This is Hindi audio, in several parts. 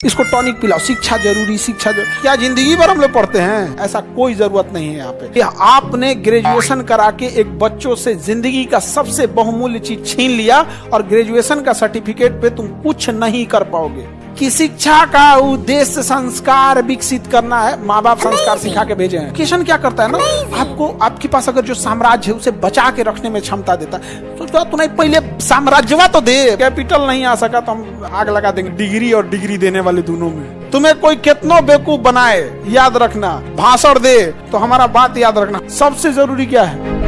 इसको टॉनिक पिलाओ, शिक्षा जरूरी, शिक्षा जरूरी। क्या जिंदगी भर हम लोग पढ़ते हैं? ऐसा कोई जरूरत नहीं है यहाँ पे। आपने ग्रेजुएशन करा के एक बच्चों से जिंदगी का सबसे बहुमूल्य चीज छीन लिया और ग्रेजुएशन का सर्टिफिकेट पे तुम कुछ नहीं कर पाओगे। कि शिक्षा का उद्देश्य संस्कार विकसित करना है, माँ बाप संस्कार सिखा के भेजे हैं। एजुकेशन क्या करता है ना, आपको आपके पास अगर जो साम्राज्य है उसे बचा के रखने में क्षमता देता है। तो तुम्हें पहले साम्राज्यवा तो दे, कैपिटल नहीं आ सका तो हम आग लगा देंगे डिग्री और डिग्री देने वाले दोनों में। तुम्हें कोई कितनो बेवकूफ बनाए, याद रखना, भाषण दे तो हमारा बात याद रखना। सबसे जरूरी क्या है?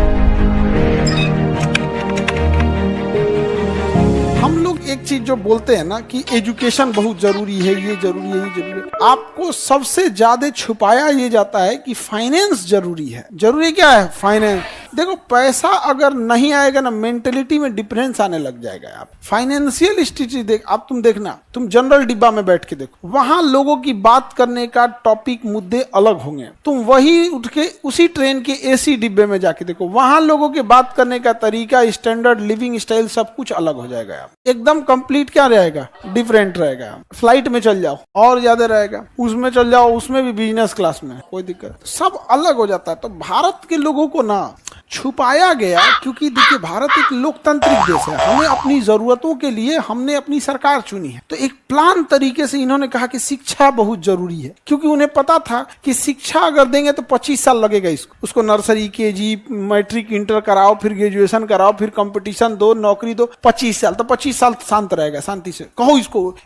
एक चीज जो बोलते हैं ना कि एजुकेशन बहुत जरूरी है, ये जरूरी है, ये जरूरी है, आपको सबसे ज्यादा छुपाया ये जाता है कि फाइनेंस जरूरी है। जरूरी क्या है? फाइनेंस। देखो, पैसा अगर नहीं आएगा ना, मेंटेलिटी में डिफरेंस आने लग जाएगा। आप फाइनेंशियल स्थिति देख, आप तुम देखना, तुम जनरल डिब्बा में बैठ के देखो, वहां लोगों की बात करने का टॉपिक, मुद्दे अलग होंगे। तुम वही उठ के उसी ट्रेन के एसी डिब्बे में जाके देखो, वहां लोगों के बात करने का तरीका, स्टैंडर्ड लिविंग स्टाइल सब कुछ अलग हो जाएगा। आप एकदम कंप्लीट क्या रहेगा? डिफरेंट रहेगा। फ्लाइट में चल जाओ और ज्यादा रहेगा, उसमें चल जाओ, उसमें भी बिजनेस क्लास में, कोई दिक्कत, सब अलग हो जाता है। तो भारत के लोगों को ना छुपाया गया, क्योंकि देखिए भारत एक लोकतांत्रिक देश है। हमें अपनी जरूरतों के लिए हमने अपनी सरकार चुनी है। तो एक प्लान तरीके से इन्होंने कहा कि शिक्षा बहुत जरूरी है, क्योंकि उन्हें पता था कि शिक्षा अगर देंगे तो 25 साल लगेगा उसको नर्सरी, केजी, मैट्रिक, इंटर कराओ, फिर ग्रेजुएशन कराओ, फिर कंपटीशन दो, नौकरी दो, 25 साल। तो 25 साल शांत रहेगा, शांति से कहो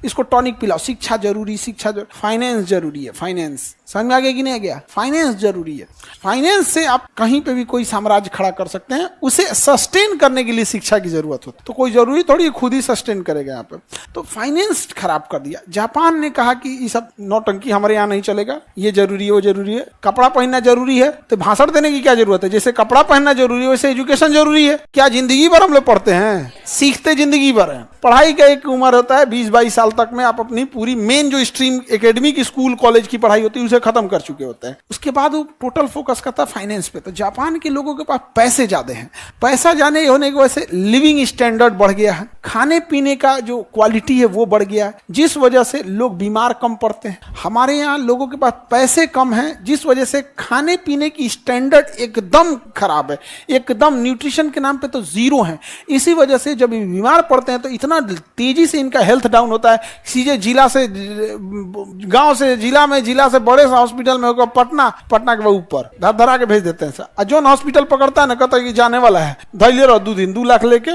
इसको टॉनिक पिलाओ, शिक्षा जरूरी, शिक्षा जरूरी, फाइनेंस जरूरी है। फाइनेंस समझ में आ गया कि नहीं आ गया? फाइनेंस जरूरी है। फाइनेंस से आप कहीं पे भी कोई साम्राज्य खड़ा कर सकते हैं। उसे सस्टेन करने के लिए शिक्षा की जरूरत होती है। तो कोई जरूरी थोड़ी खुद ही सस्टेन करेगा यहाँ पे। तो फाइनेंस खराब कर दिया। जापान ने कहा कि ये सब नौटंकी हमारे यहाँ नहीं चलेगा, ये जरूरी है, वो जरूरी है। कपड़ा पहनना जरूरी है तो भाषण देने की क्या जरूरत है? जैसे कपड़ा पहनना जरूरी है वैसे एजुकेशन जरूरी है। क्या जिंदगी भर हम लोग पढ़ते हैं? सीखते जिंदगी भर है। पढ़ाई का एक उम्र होता है 20-22 साल तक में आप अपनी पूरी मेन जो स्ट्रीम एकेडमिक स्कूल कॉलेज की पढ़ाई होती है उसे खत्म कर चुके होते हैं। उसके बाद वो टोटल फोकस करता है फाइनेंस पे। तो जापान के लोगों के पास पैसे ज्यादा हैं। पैसा जाने होने की वजह से लिविंग स्टैंडर्ड बढ़ गया है, खाने पीने का जो क्वालिटी है वो बढ़ गया है, जिस वजह से लोग बीमार कम पड़ते हैं। हमारे यहाँ लोगों के पास पैसे कम हैं, जिस वजह से खाने पीने की स्टैंडर्ड एकदम खराब है, एकदम न्यूट्रिशन के नाम पे तो जीरो है। इसी वजह से जब बीमार पड़ते हैं तो इतना तेजी से इनका हेल्थ डाउन होता है। सीधे जिला से गांव से जिला में, जिला से बड़े हॉस्पिटल में होकर पटना के ऊपर धर धरा के भेज देते हैं। जो हॉस्पिटल पकड़ता है ना, कहता है कि जाने वाला है, धैर्य रहो 2 दिन, 2 लाख लेके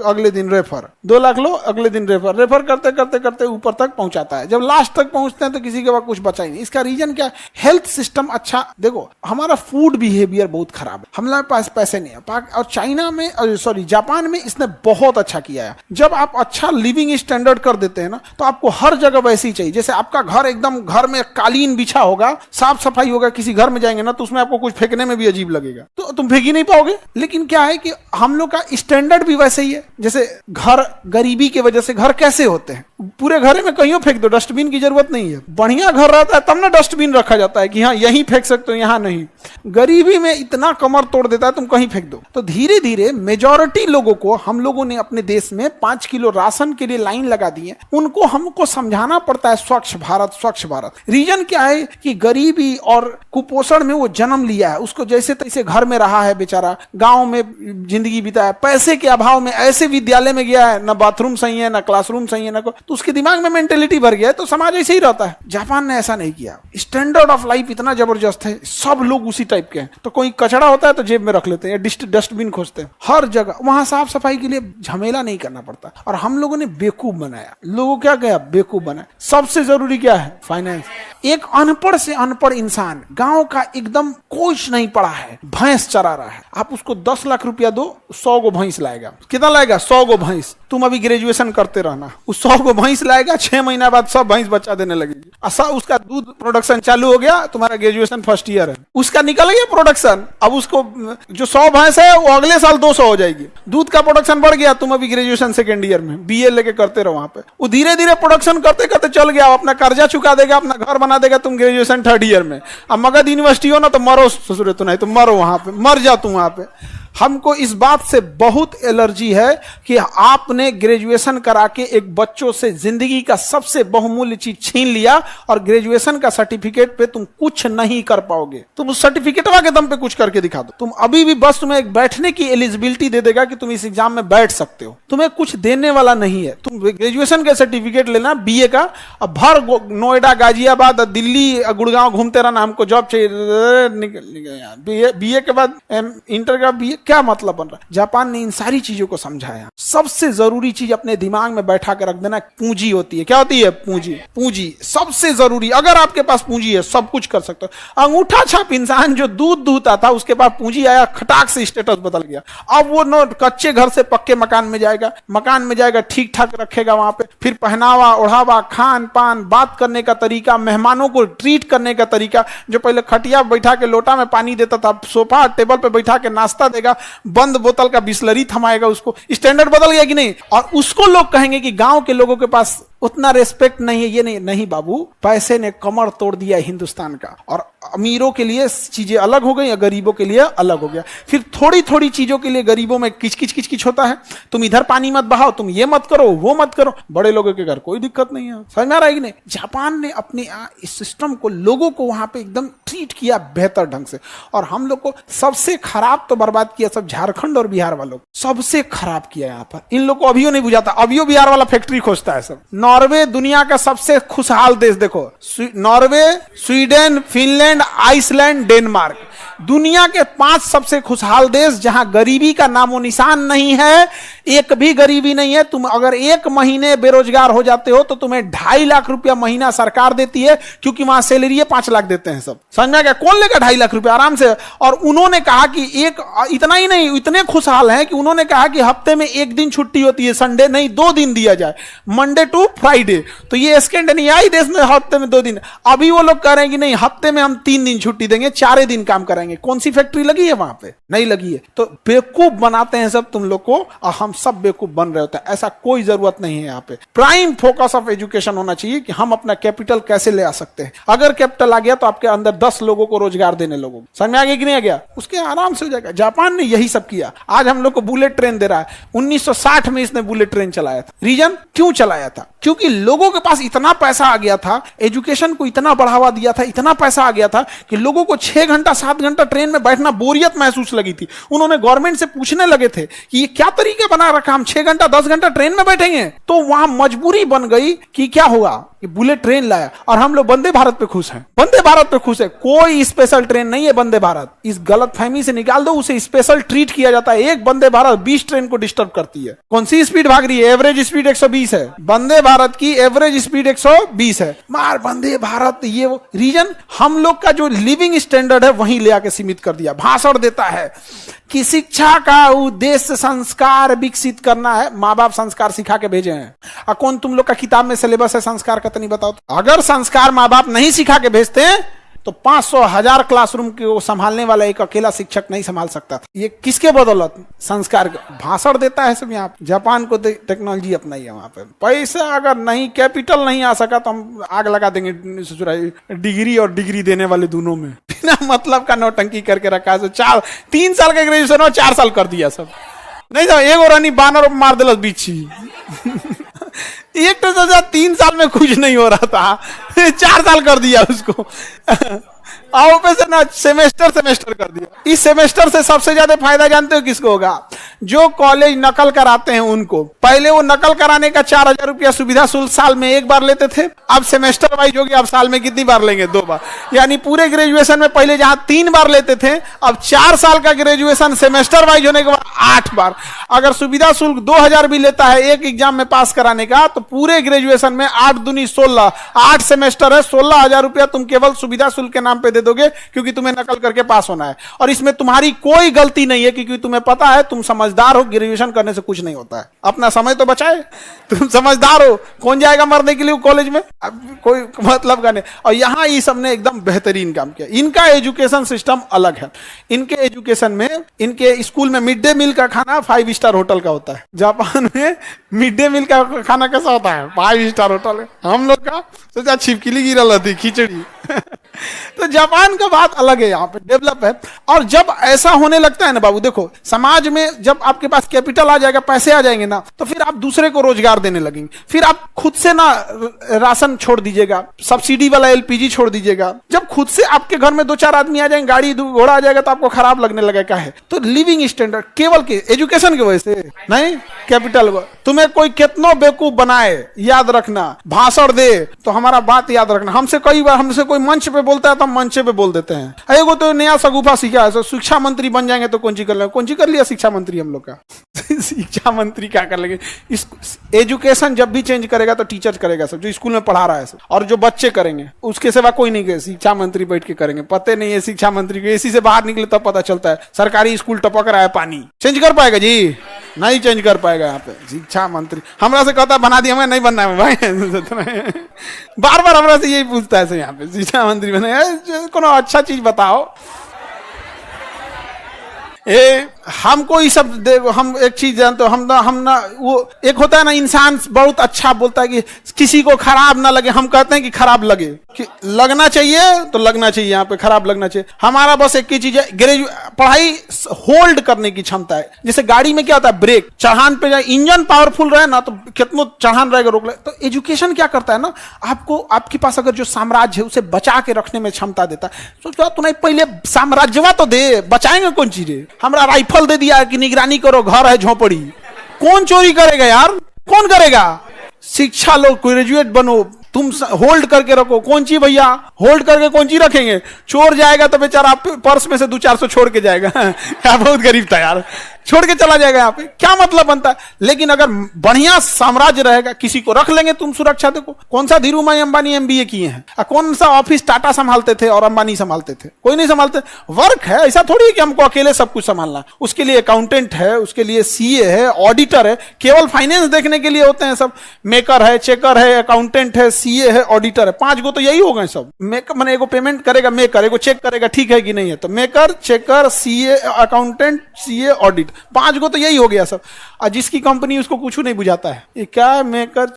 अगले दिन रेफर, 2 लाख लो अगले दिन रेफर करते करते करते ऊपर तक पहुंचाता है। जब लास्ट तक पहुंचते हैं तो किसी के पास कुछ बचा ही नहीं। इसका रीजन क्या है? हेल्थ सिस्टम अच्छा, देखो हमारा फूड बिहेवियर बहुत खराब है, हमारे पास पैसे नहीं है। और चाइना में, जापान में इसने बहुत अच्छा किया है। जब आप अच्छा लिविंग स्टैंडर्ड कर देते हैं ना, तो आपको हर जगह वैसे ही चाहिए। जैसे आपका घर एकदम, घर में कालीन बिछा होगा, साफ सफाई होगा, किसी घर में जाएंगे ना तो उसमें आपको कुछ फेंकने में भी अजीब लगेगा, तो तुम फेंक ही नहीं पाओगे। लेकिन क्या है कि हम लोग का स्टैंडर्ड भी वैसे ही है। जैसे घर, गरीबी की वजह से घर कैसे होते हैं, पूरे घर में कहीं फेंक दो, डस्टबिन की जरूरत नहीं है। बढ़िया घर रहता है तब ना डस्टबिन रखा जाता है कि हाँ यहीं फेंक सकते हो, यहाँ नहीं। गरीबी में इतना कमर तोड़ देता है, तुम कहीं फेंक दो। तो धीरे धीरे मेजॉरिटी लोगों को हम लोगों ने अपने देश में 5 किलो राशन के लिए लाइन लगा दी है। उनको हमको समझाना पड़ता है स्वच्छ भारत, स्वच्छ भारत। रीजन क्या है कि गरीबी और कुपोषण में वो जन्म लिया है, उसको जैसे तैसे घर में रहा है बेचारा, गांव में जिंदगी बिताया, पैसे के अभाव में ऐसे विद्यालय में गया है, ना बाथरूम सही है, ना क्लासरूम सही है, ना तो उसके दिमाग में मेंटेलिटी भर गया है, तो समाज ऐसे ही रहता है। जापान ने ऐसा नहीं किया। स्टैंडर्ड ऑफ लाइफ इतना जबरदस्त है, सब लोग उसी टाइप के हैं। तो कोई कचरा होता है तो जेब में रख लेते हैं, डस्टबिन खोजते हैं हर जगह। वहां साफ सफाई के लिए झमेला नहीं करना पड़ता। और हम लोगों ने बेवकूफ बनाया, लोगों क्या गया, बेवकूफ बनाया। सबसे जरूरी क्या है? फाइनेंस। एक अनपढ़ से अनपढ़ इंसान, गांव का एकदम कुछ नहीं पढ़ा है, भैंस चरा रहा है, आप उसको 10 लाख रुपया दो, 100 गो भैंस लाएगा। कितना लाएगा? 100 गो भैंस। तुम अभी ग्रेजुएशन करते रहना, उस 100 गो भैंस लाएगा, 6 महीना बाद सब भैंस बच्चा देने लगेगी। उसका दूध प्रोडक्शन चालू हो गया, तुम्हारा ग्रेजुएशन फर्स्ट ईयर है, उसका निकल गया प्रोडक्शन। अब उसको जो 100 भैंस है वो अगले साल 200 हो जाएगी। दूध का प्रोडक्शन बढ़ गया, तुम अभी ग्रेजुएशन सेकेंड ईयर में बीए लेके करते रहो वहां पे। वो धीरे धीरे प्रोडक्शन करते करते चल गया, अपना कर्जा चुका देगा, अपना घर बना देगा। तुम ग्रेजुएशन 3rd ईयर में, अब मगध यूनिवर्सिटी हो ना तो मरो ससुरे, तो नहीं तो मरो वहां पे, मर जा तुम वहां पे। हमको इस बात से बहुत एलर्जी है कि आपने ग्रेजुएशन करा के एक बच्चों से जिंदगी का सबसे बहुमूल्य चीज छीन लिया और ग्रेजुएशन का सर्टिफिकेट पे तुम कुछ नहीं कर पाओगे। तुम उस सर्टिफिकेटवा के दम पे कुछ करके दिखा दो। तुम अभी भी बस तुम्हें एक बैठने की एलिजिबिलिटी दे देगा कि तुम इस एग्जाम में बैठ सकते हो, तुम्हें कुछ देने वाला नहीं है। तुम ग्रेजुएशन का सर्टिफिकेट लेना बीए का, अब भर नोएडा, गाजियाबाद, दिल्ली, गुड़गांव घूमते रहना, हमको जॉब चाहिए। बीए के बाद इंटर का बीए, क्या मतलब बन रहा है? जापान ने इन सारी चीजों को समझाया। सबसे जरूरी चीज अपने दिमाग में बैठा कर रख देना, पूंजी होती है। क्या होती है? पूंजी। पूंजी सबसे जरूरी। अगर आपके पास पूंजी है सब कुछ कर सकते हो। अंगूठा छाप इंसान जो दूध दूहता था, उसके पास पूंजी आया, खटाक से स्टेटस बदल गया। अब वो नो कच्चे घर से पक्के मकान में जाएगा, मकान में जाएगा, ठीक ठाक रखेगा वहां पे, फिर पहनावा ओढ़ावा, खान पान, बात करने का तरीका, मेहमानों को ट्रीट करने का तरीका। जो पहले खटिया बैठा के लोटा में पानी देता था, सोफा टेबल पे बैठा के नाश्ता देगा, बंद बोतल का बिस्लरी थमाएगा। उसको स्टैंडर्ड बदल गया कि नहीं? और उसको लोग कहेंगे कि गांव के लोगों के पास उतना रेस्पेक्ट नहीं है। ये नहीं बाबू, पैसे ने कमर तोड़ दिया हिंदुस्तान का, और अमीरों के लिए चीजें अलग हो गई, गरीबों के लिए अलग हो गया। फिर थोड़ी थोड़ी चीजों के लिए गरीबों में किच होता है। तुम इधर पानी मत बहाओ, तुम ये मत करो, वो मत करो। बड़े लोगों के घर कोई दिक्कत नहीं है। समझ में आ रहा है कि नहीं? जापान ने अपने इस सिस्टम को, लोगों को वहां पे एकदम ट्रीट किया बेहतर ढंग से। और हम लोग को सबसे खराब तो बर्बाद किया सब झारखंड और बिहार वालों, सबसे खराब किया यहाँ पर। इन लोग को अभियो नहीं बुझाता, अभियो बिहार वाला फैक्ट्री खोजता है सब। नॉर्वे दुनिया का सबसे खुशहाल देश, देखो, Norway, Sweden, Finland, Iceland, Denmark, दुनिया के 5 सबसे खुशहाल देश जहां गरीबी का नामो निशान नहीं है, एक भी गरीबी नहीं है। तुम अगर 1 महीने बेरोजगार हो जाते हो तो तुम्हें 2.5 लाख रुपया महीना सरकार देती है, क्योंकि वहां सैलरी 5 लाख देते हैं सब। समझ में आ गया? कौन लेगा 2.5 लाख रुपया आराम से? और उन्होंने कहा कि इतना ही नहीं, इतने खुशहाल हैं कि उन्होंने कहा कि हफ्ते में 1 दिन छुट्टी होती है, संडे नहीं 2 दिन दिया जाए, मंडे टू फ्राइडे। तो ये स्कैंडिनेवियाई देश में हफ्ते में 2 दिन। अभी वो लोग कह रहे हैं कि नहीं, हफ्ते में हम 3 दिन छुट्टी देंगे, 4 दिन काम कराएंगे। कौन सी फैक्ट्री लगी है वहां पे? नहीं लगी है। तो बेवकूफ बनाते हैं सब तुम लोग को, और हम सब बेवकूफ बन रहे होते हैं। ऐसा कोई जरूरत नहीं है। यहाँ पे प्राइम फोकस ऑफ एजुकेशन होना चाहिए कि हम अपना कैपिटल कैसे ले आ सकते हैं। अगर कैपिटल आ गया तो आपके अंदर 10 लोगों को रोजगार देने लोगों, समझ में आ गया कि नहीं आ गया? उसके आराम से हो जाएगा। जापान ने यही सब किया। आज हम लोग को बुलेट ट्रेन दे रहा है। 1960 में इसने बुलेट ट्रेन चलाया था। रीजन क्यों चलाया था? क्योंकि लोगों के पास इतना पैसा आ गया था, एजुकेशन को इतना बढ़ावा दिया था, इतना पैसा आ गया था कि लोगों को 6 घंटा 7 घंटा ट्रेन में बैठना बोरियत महसूस लगी थी। उन्होंने गवर्नमेंट से पूछने लगे थे कि ये क्या तरीका बना रखा, हम 6 घंटा 10 घंटा ट्रेन में बैठेंगे। तो वहां मजबूरी बन गई कि क्या होगा, कि बुलेट ट्रेन लाया। और हम लोग वंदे भारत पे खुश हैं। वंदे भारत पे खुश है। कोई स्पेशल ट्रेन नहीं है वंदे भारत। इस गलत फहमी से निकाल दो, उसे स्पेशल ट्रीट किया जाता है। एक वंदे भारत 20 ट्रेन को डिस्टर्ब करती है। कौन सी स्पीड भाग रही है? एवरेज स्पीड 120 है। वंदे भारत की एवरेज स्पीड 120 है। मार वंदे भारत, ये वो रीजन हम लोग का जो लिविंग स्टैंडर्ड है वहीं ले आके सीमित कर दिया। भाषण देता है कि शिक्षा का उद्देश्य संस्कार विकसित करना है। माँ बाप संस्कार सिखा के भेजे हैं। और कौन तुम लोग का किताब में सिलेबस है संस्कार का? तो नहीं बताओ। अगर संस्कार माँ बाप नहीं सिखा के भेजते हैं तो 500,000 क्लासरूम को संभालने वाला एक अकेला शिक्षक नहीं संभाल सकता था। ये किसके बदौलत? संस्कार। भाषण देता है सब। यहाँ जापान को टेक्नोलॉजी अपनाई है। वहां पे पैसा अगर नहीं, कैपिटल नहीं आ सका तो हम आग लगा देंगे डिग्री और डिग्री देने वाले दोनों में। बिना मतलब का नौटंकी करके रखा है। 3 साल का ग्रेजुएशन और 4 साल कर दिया सब। नहीं था एक और रानी बानर मार दिल बीची। एक तो 3 साल में कुछ नहीं हो रहा था, 4 साल कर दिया उसको। आओ पे से ना सेमेस्टर कर दिया। इस सेमेस्टर से सबसे ज्यादा फायदा जानते हो किसको होगा? जो कॉलेज नकल कराते हैं उनको। पहले वो नकल कराने का 4,000 रुपया सुविधा शुल्क साल में 1 बार लेते थे। अब सेमेस्टर वाइज हो गया। अब साल में कितनी बार लेंगे? 2 बार। यानी पूरे ग्रेजुएशन में पहले जहां 3 बार लेते थे, अब 4 साल का ग्रेजुएशन सेमेस्टर वाइज होने के बाद 8 बार। अगर सुविधा शुल्क 2,000 भी लेता है एक एग्जाम में पास कराने का, तो पूरे ग्रेजुएशन में 8 दूनी 16, 8 सेमेस्टर है। 16,000 रुपया तुम केवल सुविधा शुल्क के नाम पे दे दोगे, क्योंकि तुम्हें नकल करके पास होना है। और इसमें तुम्हारी कोई गलती नहीं है, क्योंकि तुम्हें पता है, तुम समझदार हो, ग्रेजुएशन करने से कुछ नहीं होता है। अपना समय तो बचाए। तुम समझदार हो। कौन जाएगा मरने के लिए कॉलेज में? अब कोई मतलब का नहीं। और यहां ये सबने एकदम बेहतरीन काम किया। इनका एजुकेशन सिस्टम अलग है। इनके एजुकेशन में, इनके स्कूल में मिड डे मील का खाना 5 स्टार होटल का होता है। जापान में मिड डे मील का खाना कैसा होता है? 5 स्टार होटल है। हम लोग का सोचा छिपकली गिरा थी खिचड़ी। तो जापान का बात अलग है, यहाँ पे डेवलप है। और जब ऐसा होने लगता है ना बाबू, देखो समाज में जब आपके पास कैपिटल आ जाएगा, पैसे आ जाएंगे ना, तो फिर आप दूसरे को रोजगार देने लगेंगे। फिर आप खुद से ना राशन छोड़ दीजिएगा, सब्सिडी वाला एलपीजी छोड़ दीजिएगा। जब खुद से आपके घर में 2-4 आदमी आ जाएंगे, गाड़ी घोड़ा आ जाएगा, तो आपको खराब लगने लगेगा है। तो लिविंग स्टैंडर्ड केवल के एजुकेशन की वजह से नहीं, कैपिटल तुम्हें कोई कितनो बेवकूफ बनाए, याद रखना, भाषण दे तो हमारा बात याद रखना। हमसे कई बार हमसे कोई मंच पे बोलता है तो हम मंच पे बोल देते हैं, एगो तो नया सगुफा सीखा है, शिक्षा मंत्री बन जाएंगे तो कौन सी कर लेंगे, कौन सी कर लिया शिक्षा मंत्री हम लोग का। शिक्षा मंत्री क्या कर लेंगे, एजुकेशन जब भी चेंज करेगा तो टीचर करेगा सब, जो स्कूल में पढ़ा रहा है सब, और जो बच्चे करेंगे उसके सिवा कोई नहीं करेगा। शिक्षा मंत्री बैठ के करेंगे, पते नहीं है शिक्षा मंत्री को, एसी से बाहर निकले तब पता चलता है सरकारी स्कूल टपक रहा है पानी। चेंज कर पाएगा जी? नहीं चेंज कर पाएगा। यहाँ पे शिक्षा मंत्री हमरा से कहता बना दिया, हमें नहीं बनना है भाई। बार बार हमरा से यही पूछता है यहाँ पे, शिक्षा मंत्री बने, कोनो अच्छा चीज बताओ। हमको ये सब हम एक चीज जानते हो, हम ना वो एक होता है ना, इंसान बहुत अच्छा बोलता है कि किसी को खराब ना लगे, हम कहते हैं कि खराब लगे, कि लगना चाहिए तो लगना चाहिए, यहाँ पे खराब लगना चाहिए। हमारा बस एक ही चीज है, पढ़ाई होल्ड करने की क्षमता है। जैसे गाड़ी में क्या होता है, ब्रेक चढ़ान पे जाए, इंजन पावरफुल रहे ना तो कितना चढ़ान रहेगा रोक ले। तो एजुकेशन क्या करता है ना, आपको आपके पास अगर जो साम्राज्य है उसे बचा के रखने में क्षमता देता है। सोचो तुम्हें पहले साम्राज्यवा तो दे, बचाएंगे कौन चीजें। हमरा राइफल दे दिया कि निगरानी करो, घर है झोपड़ी, कौन चोरी करेगा यार, कौन करेगा। शिक्षा लो, ग्रेजुएट बनो, तुम होल्ड करके रखो। कौन ची भैया, होल्ड करके कौन ची रखेंगे, चोर जाएगा तो बेचारा पर्स में से 200-400 छोड़ के जाएगा। बहुत गरीब था यार, छोड़ के चला जाएगा, यहाँ पे क्या मतलब बनता है। लेकिन अगर बढ़िया साम्राज्य रहेगा, किसी को रख लेंगे तुम सुरक्षा। देखो कौन सा धीरूभाई अंबानी एमबीए किए हैं, कौन सा ऑफिस टाटा संभालते थे और अंबानी संभालते थे, कोई नहीं संभालते। वर्क है, ऐसा थोड़ी है कि हमको अकेले सब कुछ संभालना। उसके लिए अकाउंटेंट है, उसके लिए सीए है, ऑडिटर है, केवल फाइनेंस देखने के लिए होते हैं सब। मेकर है, चेकर है, अकाउंटेंट है, सीए है, ऑडिटर है, 5 गो तो यही हो गए सब। मेकर मैंने एगो पेमेंट करेगा मेकर, एगो चेक करेगा ठीक है कि नहीं है, तो maker, checker, CA, accountant, CA, audit, 5 गो तो यही हो गया सब। और जिसकी कंपनी उसको कुछ नहीं बुझाता है, ये क्या मेकर